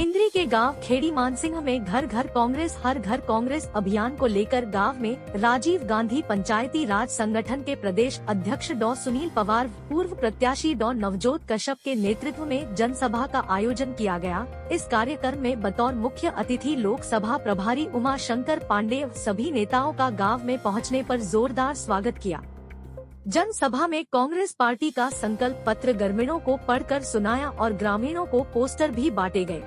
इंद्री के गांव खेड़ी मानसिंह में घर घर कांग्रेस हर घर कांग्रेस अभियान को लेकर गांव में राजीव गांधी पंचायती राज संगठन के प्रदेश अध्यक्ष डॉ सुनील पवार, पूर्व प्रत्याशी डॉ नवजोत कश्यप के नेतृत्व में जनसभा का आयोजन किया गया। इस कार्यक्रम में बतौर मुख्य अतिथि लोकसभा प्रभारी उमा शंकर पांडेय सभी नेताओं का गाँव में पहुँचने पर जोरदार स्वागत किया। जनसभा में कांग्रेस पार्टी का संकल्प पत्र ग्रामीणों को पढ़कर सुनाया और ग्रामीणों को पोस्टर भी बांटे गए।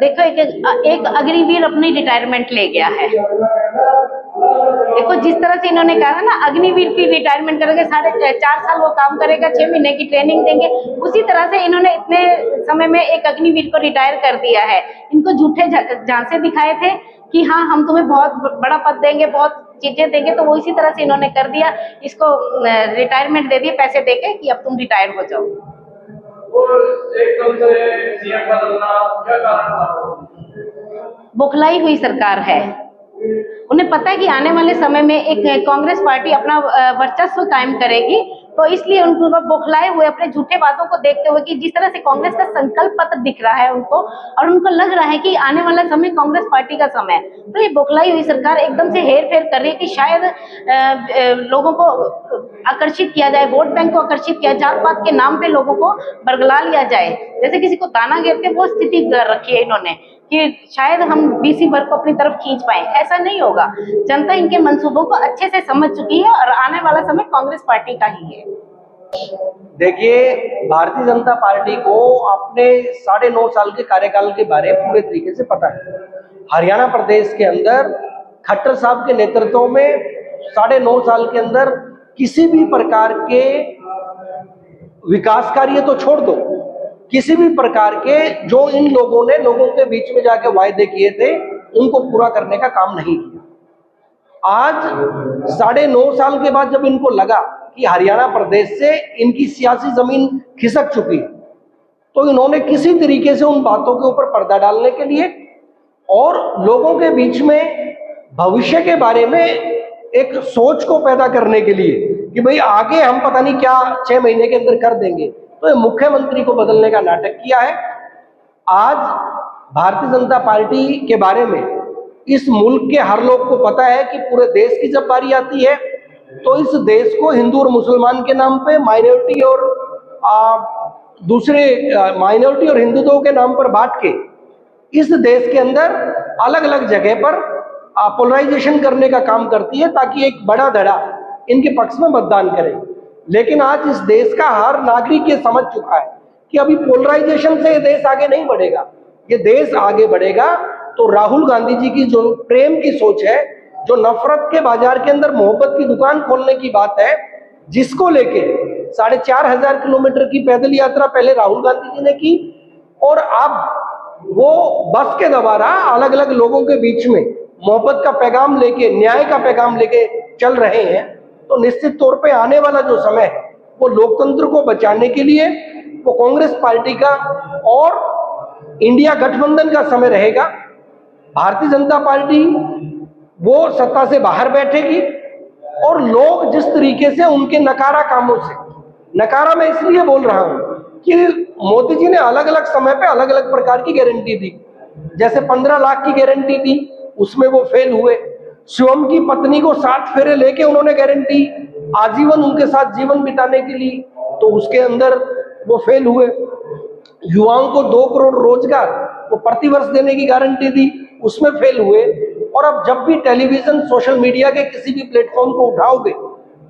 देखो एक अग्निवीर अपनी रिटायरमेंट ले गया है। देखो जिस तरह से इन्होंने कहा ना, अग्निवीर की रिटायरमेंट करेंगे, 4.5 साल वो काम करेगा, 6 महीने की ट्रेनिंग देंगे, उसी तरह से इन्होंने इतने समय में एक अग्निवीर को रिटायर कर दिया है। इनको झूठे झांसे दिखाए थे कि हाँ हम तुम्हें बहुत बड़ा पद देंगे, बहुत चीजें देंगे, तो वो इसी तरह से इन्होंने कर दिया। इसको रिटायरमेंट दे दिए पैसे देके कि अब तुम रिटायर हो जाओ। एकदम से सीएम बदलना क्या कारण था? बौखलाई हुई सरकार है। उन्हें पता है कि आने वाले समय में एक कांग्रेस पार्टी अपना वर्चस्व कायम करेगी, तो इसलिए उनको बौखलाए हुए अपने झूठे वादों को देखते हुए कि जिस तरह से कांग्रेस का संकल्प पत्र दिख रहा है उनको, और उनको लग रहा है कि आने वाला समय कांग्रेस पार्टी का समय है, तो ये बौखलाई हुई सरकार एकदम से हेर फेर कर रही है कि शायद लोगों को आकर्षित किया जाए, वोट बैंक को आकर्षित किया, जात पात के नाम पे लोगों को बरगला लिया जाए, जैसे किसी को ताना घेरते वो स्थिति कर रखी है इन्होंने कि शायद हम बीसी वर्ग को अपनी तरफ खींच पाए। ऐसा नहीं होगा। जनता इनके मंसूबों को अच्छे से समझ चुकी है और आने वाला समय कांग्रेस पार्टी का ही है। देखिए, भारतीय जनता पार्टी को अपने 9.5 साल के कार्यकाल के बारे में पूरे तरीके से पता है। हरियाणा प्रदेश के अंदर खट्टर साहब के नेतृत्व में 9.5 साल के अंदर किसी भी प्रकार के विकास कार्य तो छोड़ दो, किसी भी प्रकार के जो इन लोगों ने लोगों के बीच में जाके वायदे किए थे उनको पूरा करने का काम नहीं किया। आज 9.5 साल के बाद जब इनको लगा कि हरियाणा प्रदेश से इनकी सियासी जमीन खिसक चुकी है, तो इन्होंने किसी तरीके से उन बातों के ऊपर पर्दा डालने के लिए और लोगों के बीच में भविष्य के बारे में एक सोच को पैदा करने के लिए कि भाई आगे हम पता नहीं क्या 6 महीने के अंदर कर देंगे, तो ये मुख्यमंत्री को बदलने का नाटक किया है। आज भारतीय जनता पार्टी के बारे में इस मुल्क के हर लोग को पता है कि पूरे देश की जब बारी आती है तो इस देश को हिंदू और मुसलमान के नाम पे माइनॉरिटी और दूसरे माइनॉरिटी और हिंदुत्व के नाम पर बांट के इस देश के अंदर अलग अलग जगह पर पोलराइजेशन करने का काम करती है ताकि एक बड़ा धड़ा इनके पक्ष में मतदान करे। लेकिन आज इस देश का हर नागरिक ये समझ चुका है कि अभी पोलराइजेशन से ये देश आगे नहीं बढ़ेगा। ये देश आगे बढ़ेगा तो राहुल गांधी जी की जो प्रेम की सोच है, जो नफरत के बाजार के अंदर मोहब्बत की दुकान खोलने की बात है, जिसको लेके 4,500 किलोमीटर की पैदल यात्रा पहले राहुल गांधी जी ने की और अब वो बस के द्वारा अलग अलग लोगों के बीच में मोहब्बत का पैगाम लेके, न्याय का पैगाम लेके चल रहे हैं, तो निश्चित तौर पे आने वाला जो समय है वो लोकतंत्र को बचाने के लिए वो कांग्रेस पार्टी का और इंडिया गठबंधन का समय रहेगा। भारतीय जनता पार्टी वो सत्ता से बाहर बैठेगी और लोग जिस तरीके से उनके नकारा कामों से, नकारा मैं इसलिए बोल रहा हूं कि मोदी जी ने अलग अलग समय पे अलग अलग प्रकार की गारंटी दी, जैसे 15 लाख की गारंटी दी, उसमें वो फेल हुए। शिवम की पत्नी को 7 फेरे लेके उन्होंने गारंटी आजीवन उनके साथ जीवन बिताने के लिए, तो उसके अंदर वो फेल हुए। युवाओं को 2 करोड़ रोजगार वो प्रतिवर्ष देने की गारंटी दी, उसमें फेल हुए। और अब जब भी टेलीविजन, सोशल मीडिया के किसी भी प्लेटफॉर्म को उठाओगे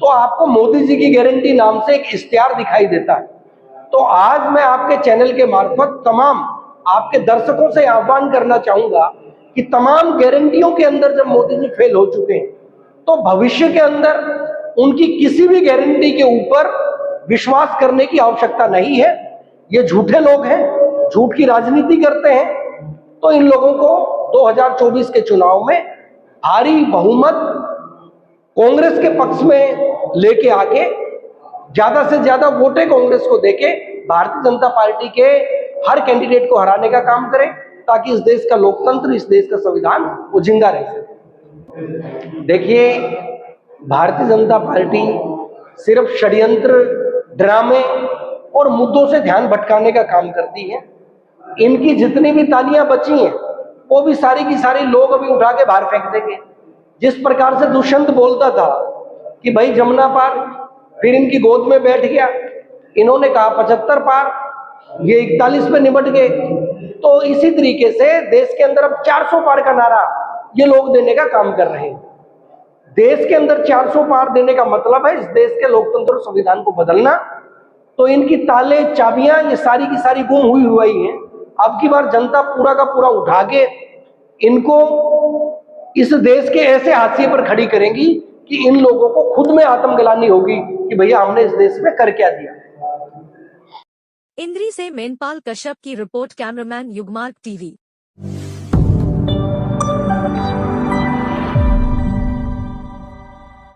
तो आपको मोदी जी की गारंटी नाम से एक इश्तिहार दिखाई देता है। तो आज मैं आपके चैनल के मार्फत तमाम आपके दर्शकों से आह्वान करना चाहूंगा कि तमाम गारंटियों के अंदर जब मोदी जी फेल हो चुके हैं तो भविष्य के अंदर उनकी किसी भी गारंटी के ऊपर विश्वास करने की आवश्यकता नहीं है। ये झूठे लोग हैं, झूठ की राजनीति करते हैं, तो इन लोगों को 2024 के चुनाव में भारी बहुमत कांग्रेस के पक्ष में लेके आके ज्यादा से ज्यादा वोटें कांग्रेस को देके भारतीय जनता पार्टी के हर कैंडिडेट को हराने का काम करें ताकि इस देश का लोकतंत्र, इस देश का संविधान वो जिंदा रह सके। देखिए, भारतीय जनता पार्टी सिर्फ षड्यंत्र, ड्रामे और मुद्दों से ध्यान भटकाने का काम करती है। इनकी जितनी भी तालियां बची हैं वो भी सारी की सारी लोग अभी उठा के बाहर फेंक देंगे। जिस प्रकार से दुष्यंत बोलता था कि भाई जमुना पार, फिर इनकी गोद में बैठ गया, इन्होंने कहा 75 पार, ये 41 पे निपट गए। तो इसी तरीके से देश के अंदर अब 400 पार का नारा ये लोग देने का काम कर रहे हैं। देश के अंदर 400 पार देने का मतलब है इस देश के लोकतंत्र और संविधान को बदलना। तो इनकी ताले चाबियां ये सारी की सारी गुम हुई हैं। अब की बार जनता पूरा का पूरा उठा के इनको इस देश के ऐसे हाशिए पर खड़ी करेंगी कि इन लोगों को खुद में आत्मग्लानि होगी कि भैया हमने इस देश में कर क्या दिया। इंद्री से मेनपाल कश्यप की रिपोर्ट, कैमरामैन युगमार्ग टीवी।